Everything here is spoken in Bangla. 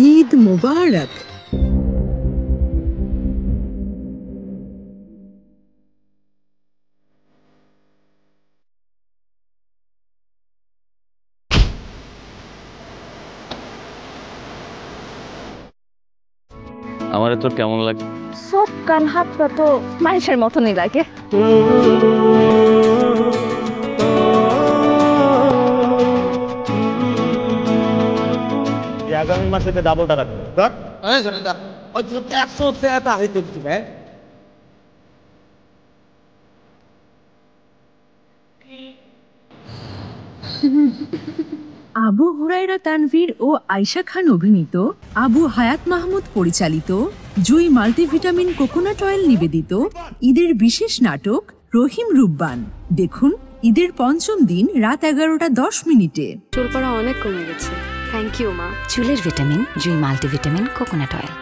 ঈদ মুবারক। আমারে তোর কেমন লাগে? সব কান হাত পা তো মানুষের মতনই লাগে। আগামী মাসে ডাবল টাকা আবু হুরায়রা তানভীর ও আয়েশা খান অভিনীত, আবু হায়াত মাহমুদ পরিচালিত, জুই মাল্টিভিটামিন কোকোনাট অয়েল নিবেদিত ঈদের বিশেষ নাটক রহিম রুব্বান দেখুন ঈদের পঞ্চম দিন রাত 11:10। চুল পড়া অনেক কমে গেছে। থ্যাংক ইউ মা। চুলের ভিটামিন জুই মাল্টিভিটামিন কোকোনাট অয়েল।